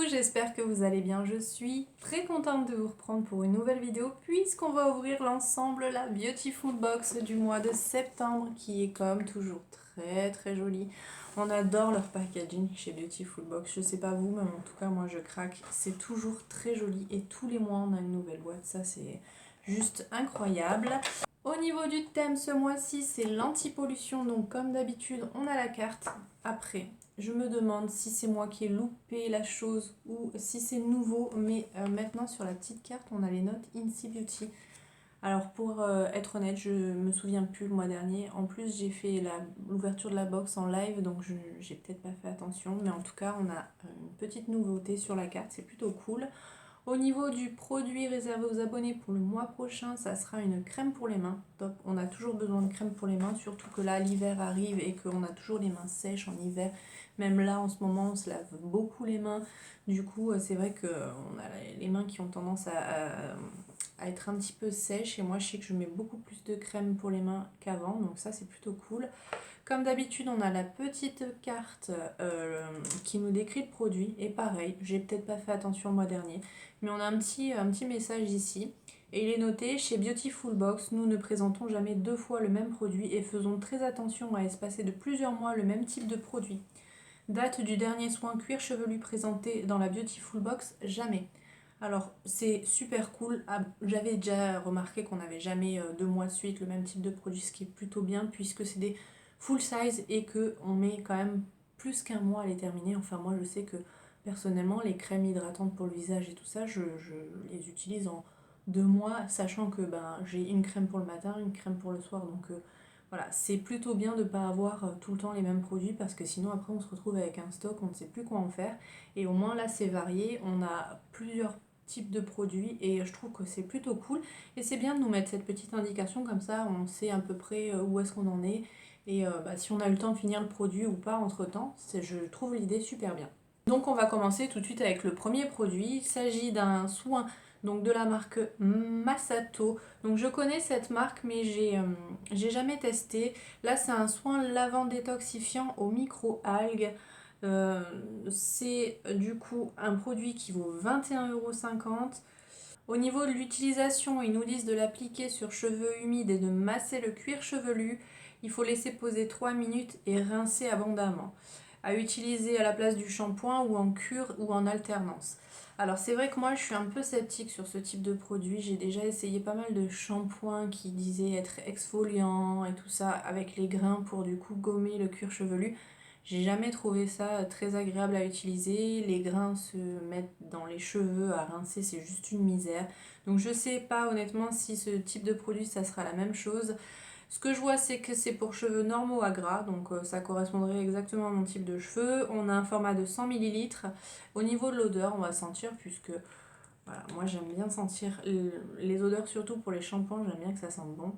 j'espère que vous allez bien. Je suis très contente de vous reprendre pour une nouvelle vidéo puisqu'on va ouvrir l'ensemble la Beautiful Box du mois de septembre qui est comme toujours très jolie. On adore leur packaging chez Beautiful Box. Je sais pas vous, mais en tout cas moi je craque. C'est toujours très joli et tous les mois on a une nouvelle boîte. Ça c'est juste incroyable. Au niveau du thème ce mois-ci, c'est l'anti-pollution. Donc comme d'habitude, on a la carte. Après, je me demande si c'est moi qui ai loupé la chose ou si c'est nouveau. Mais maintenant, sur la petite carte, on a les notes Incy Beauty. Alors pour être honnête, je me souviens plus le mois dernier. En plus, j'ai fait l'ouverture de la box en live, donc j'ai peut-être pas fait attention. Mais en tout cas, on a une petite nouveauté sur la carte. C'est plutôt cool. Au niveau du produit réservé aux abonnés pour le mois prochain, ça sera une crème pour les mains. Top, on a toujours besoin de crème pour les mains, surtout que là l'hiver arrive et qu'on a toujours les mains sèches en hiver. Même là en ce moment on se lave beaucoup les mains. Du coup c'est vrai qu'on a les mains qui ont tendance à être un petit peu sèches. Et moi je sais que je mets beaucoup plus de crème pour les mains qu'avant, donc ça c'est plutôt cool. Comme d'habitude, on a la petite carte qui nous décrit le produit. Et pareil, j'ai peut-être pas fait attention le mois dernier, mais on a un petit message ici. Et il est noté, chez Beautiful Box, nous ne présentons jamais deux fois le même produit et faisons très attention à espacer de plusieurs mois le même type de produit. Date du dernier soin cuir chevelu présenté dans la Beautiful Box, jamais. Alors c'est super cool. Ah, j'avais déjà remarqué qu'on n'avait jamais 2 mois de suite le même type de produit, ce qui est plutôt bien puisque c'est des full size et qu'on met quand même plus qu'un mois à les terminer. Enfin moi je sais que personnellement les crèmes hydratantes pour le visage et tout ça, je les utilise en 2 mois, sachant que j'ai une crème pour le matin, une crème pour le soir, donc voilà, c'est plutôt bien de ne pas avoir tout le temps les mêmes produits parce que sinon après on se retrouve avec un stock, on ne sait plus quoi en faire. Et au moins là c'est varié, on a plusieurs types de produits et je trouve que c'est plutôt cool. Et c'est bien de nous mettre cette petite indication comme ça, on sait à peu près où est-ce qu'on en est et si on a eu le temps de finir le produit ou pas entre temps. Je trouve l'idée super bien. Donc on va commencer tout de suite avec le premier produit. Il s'agit d'un soin donc de la marque Masato. Donc je connais cette marque mais j'ai jamais testé. Là c'est un soin lavant détoxifiant aux micro-algues. C'est du coup un produit qui vaut 21,50 €. Au niveau de l'utilisation, ils nous disent de l'appliquer sur cheveux humides et de masser le cuir chevelu. Il faut laisser poser 3 minutes et rincer abondamment. À utiliser à la place du shampoing ou en cure ou en alternance. Alors c'est vrai que moi je suis un peu sceptique sur ce type de produit. J'ai déjà essayé pas mal de shampoings qui disaient être exfoliants et tout ça avec les grains pour du coup gommer le cuir chevelu. J'ai jamais trouvé ça très agréable à utiliser. Les grains se mettent dans les cheveux à rincer, c'est juste une misère. Donc je sais pas honnêtement si ce type de produit ça sera la même chose. Ce que je vois c'est que c'est pour cheveux normaux à gras, donc ça correspondrait exactement à mon type de cheveux. On a un format de 100 ml. Au niveau de l'odeur, on va sentir puisque voilà, moi j'aime bien sentir les odeurs, surtout pour les shampoings, j'aime bien que ça sente bon.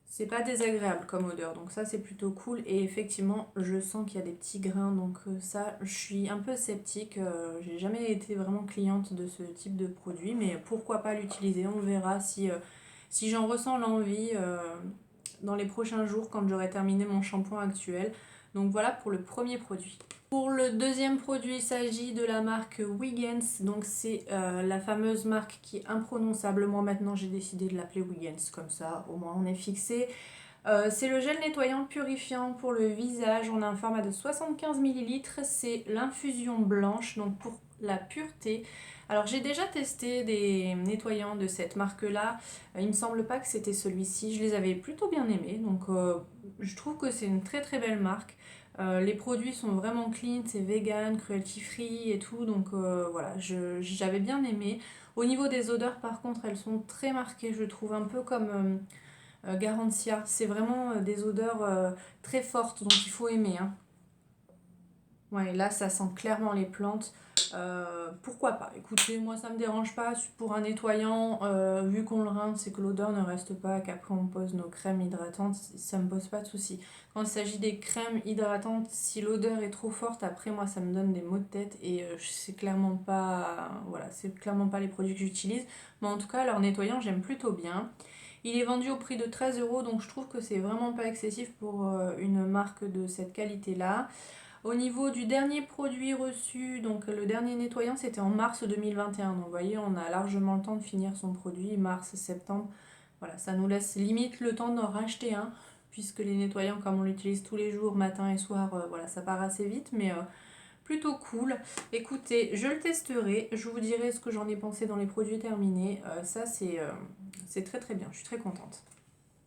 C'est pas désagréable comme odeur, donc ça c'est plutôt cool. Et effectivement, je sens qu'il y a des petits grains, donc ça, je suis un peu sceptique. J'ai jamais été vraiment cliente de ce type de produit, mais pourquoi pas l'utiliser. On verra si j'en ressens l'envie dans les prochains jours quand j'aurai terminé mon shampoing actuel. Donc voilà pour le premier produit. Pour le deuxième produit, il s'agit de la marque Wiggins. Donc c'est la fameuse marque qui est imprononçable. Moi maintenant j'ai décidé de l'appeler Wiggins, comme ça au moins on est fixé. C'est le gel nettoyant purifiant pour le visage. On a un format de 75 ml. C'est l'infusion blanche, donc pour la pureté. Alors j'ai déjà testé des nettoyants de cette marque là. Il me semble pas que c'était celui-ci. Je les avais plutôt bien aimés. Donc je trouve que c'est une très belle marque. Les produits sont vraiment clean, c'est vegan, cruelty free et tout, donc voilà, j'avais bien aimé. Au niveau des odeurs par contre, elles sont très marquées, je trouve, un peu comme Garantia. C'est vraiment des odeurs très fortes, donc il faut aimer, hein. Ouais, là ça sent clairement les plantes. Pourquoi pas? Écoutez, moi ça me dérange pas pour un nettoyant, vu qu'on le rince et que l'odeur ne reste pas, qu'après on pose nos crèmes hydratantes, ça me pose pas de soucis. Quand il s'agit des crèmes hydratantes, si l'odeur est trop forte, après moi ça me donne des maux de tête et c'est clairement pas, voilà, c'est clairement pas les produits que j'utilise. Mais en tout cas, leur nettoyant j'aime plutôt bien. Il est vendu au prix de 13 €, donc je trouve que c'est vraiment pas excessif pour une marque de cette qualité-là. Au niveau du dernier produit reçu, donc le dernier nettoyant, c'était en mars 2021. Donc vous voyez, on a largement le temps de finir son produit, mars, septembre. Voilà, ça nous laisse limite le temps d'en racheter un, puisque les nettoyants, comme on l'utilise tous les jours, matin et soir, voilà, ça part assez vite, mais plutôt cool. Écoutez, je le testerai, je vous dirai ce que j'en ai pensé dans les produits terminés. Ça, c'est très très bien, je suis très contente.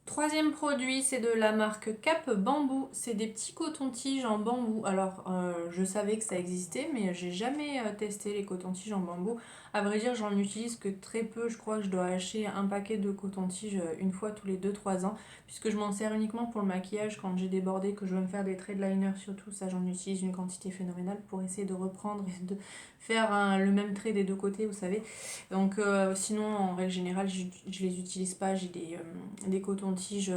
Troisième produit, c'est de la marque Cap Bambou. C'est des petits cotons-tiges en bambou. Alors, je savais que ça existait, mais j'ai jamais testé les cotons-tiges en bambou. À vrai dire, j'en utilise que très peu. Je crois que je dois acheter un paquet de cotons-tiges une fois tous les 2-3 ans, puisque je m'en sers uniquement pour le maquillage quand j'ai débordé, que je veux me faire des traits de liner surtout. Ça, j'en utilise une quantité phénoménale pour essayer de reprendre et de faire le même trait des deux côtés, vous savez. Donc sinon, en règle générale, je les utilise pas. J'ai des cotons-tiges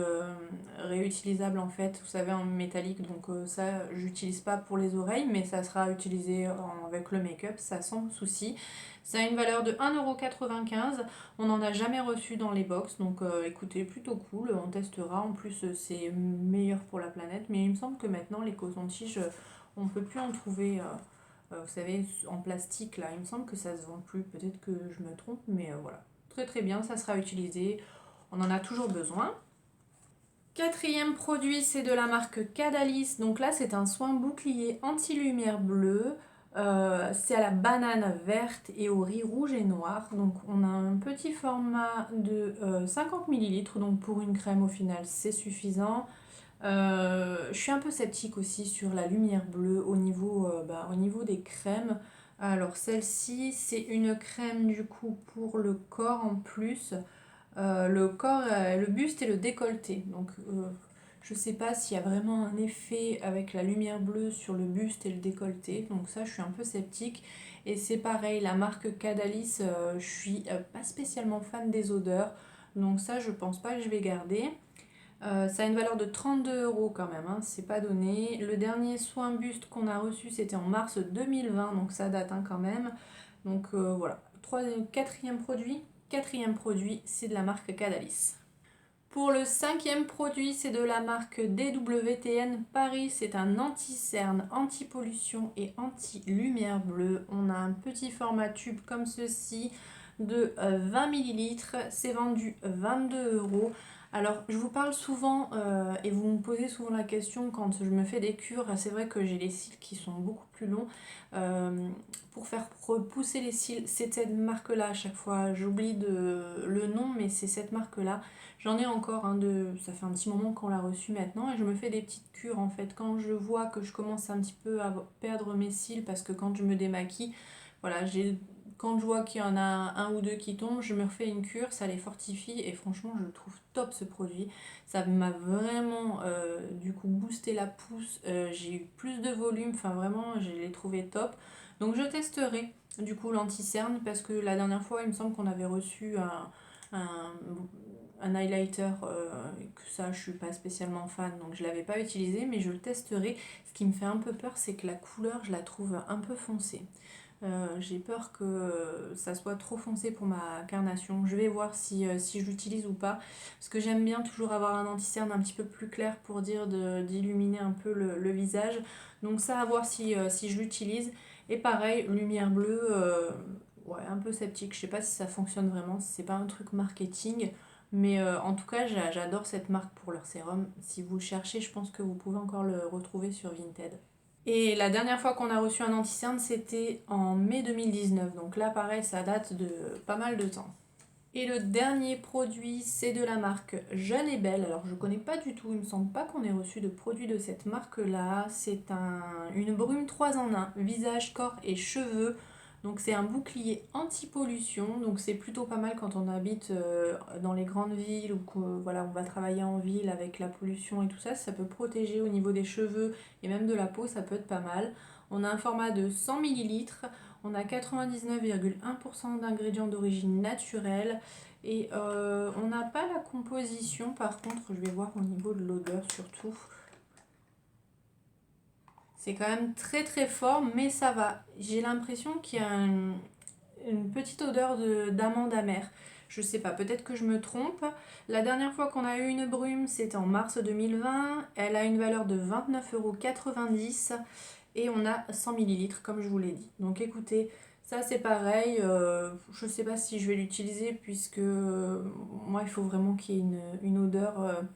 réutilisables en fait, vous savez, en métallique. Donc ça, j'utilise pas pour les oreilles, mais ça sera utilisé avec le make-up, ça sans souci. Ça a une valeur de 1,95 €. On n'en a jamais reçu dans les box, donc écoutez, plutôt cool. On testera. En plus, c'est meilleur pour la planète. Mais il me semble que maintenant, les cotons-tiges, on peut plus en trouver. Vous savez, en plastique, là, il me semble que ça se vend plus. Peut-être que je me trompe, mais voilà. Très très bien, ça sera utilisé. On en a toujours besoin. Quatrième produit, c'est de la marque Cadalis. Donc là, c'est un soin bouclier anti-lumière bleue. C'est à la banane verte et au riz rouge et noir. Donc on a un petit format de 50 ml. Donc pour une crème, au final, c'est suffisant. Je suis un peu sceptique aussi sur la lumière bleue au niveau des crèmes. Alors celle-ci, c'est une crème du coup pour le corps en plus. Le corps, le buste et le décolleté. Donc je sais pas s'il y a vraiment un effet avec la lumière bleue sur le buste et le décolleté. Donc ça, je suis un peu sceptique. Et c'est pareil, la marque Cadalis, je suis pas spécialement fan des odeurs. Donc ça, je pense pas que je vais garder. Ça a une valeur de 32 € quand même, hein, c'est pas donné. Le dernier soin buste qu'on a reçu, c'était en mars 2020, donc ça date quand même. Donc voilà, quatrième produit, c'est de la marque Cadalis. Pour le cinquième produit, c'est de la marque DWTN Paris. C'est un anti-cerne, anti-pollution et anti-lumière bleue. On a un petit format tube comme ceci de 20 ml. C'est vendu 22 €. Alors, je vous parle souvent et vous me posez souvent la question quand je me fais des cures. C'est vrai que j'ai les cils qui sont beaucoup plus longs. Pour faire repousser les cils, c'est cette marque-là à chaque fois. J'oublie le nom, mais c'est cette marque-là. J'en ai encore ça fait un petit moment qu'on l'a reçu maintenant et je me fais des petites cures en fait. Quand je vois que je commence un petit peu à perdre mes cils parce que quand je me démaquille, voilà, quand je vois qu'il y en a un ou deux qui tombent, je me refais une cure, ça les fortifie et franchement je trouve top ce produit. Ça m'a vraiment du coup boosté la pousse, j'ai eu plus de volume, enfin vraiment je l'ai trouvé top. Donc je testerai du coup l'anti-cerne parce que la dernière fois il me semble qu'on avait reçu un, un highlighter, que ça je suis pas spécialement fan donc je l'avais pas utilisé mais je le testerai. Ce qui me fait un peu peur c'est que la couleur je la trouve un peu foncée. J'ai peur que ça soit trop foncé pour ma carnation. Je vais voir si je l'utilise ou pas. Parce que j'aime bien toujours avoir un anti-cerne un petit peu plus clair pour dire d'illuminer un peu le visage. Donc ça à voir si je l'utilise. Et pareil, lumière bleue, ouais, un peu sceptique. Je sais pas si ça fonctionne vraiment, si c'est pas un truc marketing. Mais en tout cas, j'adore cette marque pour leur sérum. Si vous le cherchez, je pense que vous pouvez encore le retrouver sur Vinted. Et la dernière fois qu'on a reçu un anti-cerne, c'était en mai 2019. Donc là, pareil, ça date de pas mal de temps. Et le dernier produit, c'est de la marque Jeune et Belle. Alors, je connais pas du tout, il me semble pas qu'on ait reçu de produit de cette marque-là. C'est une brume 3 en 1, visage, corps et cheveux. Donc c'est un bouclier anti-pollution, donc c'est plutôt pas mal quand on habite dans les grandes villes ou que voilà, on va travailler en ville avec la pollution et tout ça, ça peut protéger au niveau des cheveux et même de la peau, ça peut être pas mal. On a un format de 100 ml, on a 99,1% d'ingrédients d'origine naturelle et on n'a pas la composition, par contre je vais voir au niveau de l'odeur surtout. C'est quand même très très fort, mais ça va. J'ai l'impression qu'il y a une petite odeur d'amande amère. Je sais pas, peut-être que je me trompe. La dernière fois qu'on a eu une brume, c'était en mars 2020. Elle a une valeur de 29,90 € et on a 100 ml comme je vous l'ai dit. Donc écoutez, ça c'est pareil, je sais pas si je vais l'utiliser puisque moi il faut vraiment qu'il y ait une odeur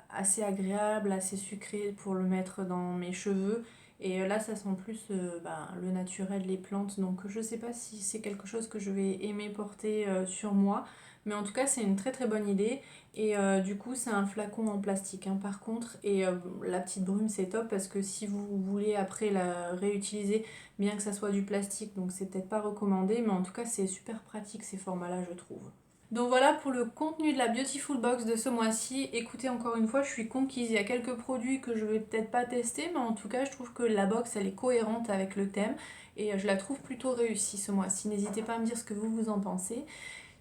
assez agréable, assez sucrée pour le mettre dans mes cheveux. Et là ça sent plus le naturel, les plantes, donc je sais pas si c'est quelque chose que je vais aimer porter sur moi. Mais en tout cas c'est une très très bonne idée. Et du coup c'est un flacon en plastique hein, par contre. Et la petite brume c'est top parce que si vous voulez après la réutiliser, bien que ça soit du plastique, donc c'est peut-être pas recommandé. Mais en tout cas c'est super pratique ces formats là je trouve. Donc voilà pour le contenu de la Beautiful Box de ce mois-ci. Écoutez, encore une fois, je suis conquise. Il y a quelques produits que je vais peut-être pas tester, mais en tout cas, je trouve que la box, elle est cohérente avec le thème et je la trouve plutôt réussie ce mois-ci. N'hésitez pas à me dire ce que vous en pensez.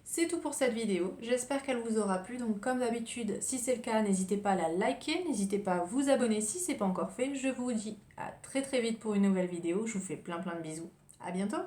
C'est tout pour cette vidéo. J'espère qu'elle vous aura plu. Donc comme d'habitude, si c'est le cas, n'hésitez pas à la liker, n'hésitez pas à vous abonner si c'est pas encore fait. Je vous dis à très très vite pour une nouvelle vidéo. Je vous fais plein de bisous. À bientôt!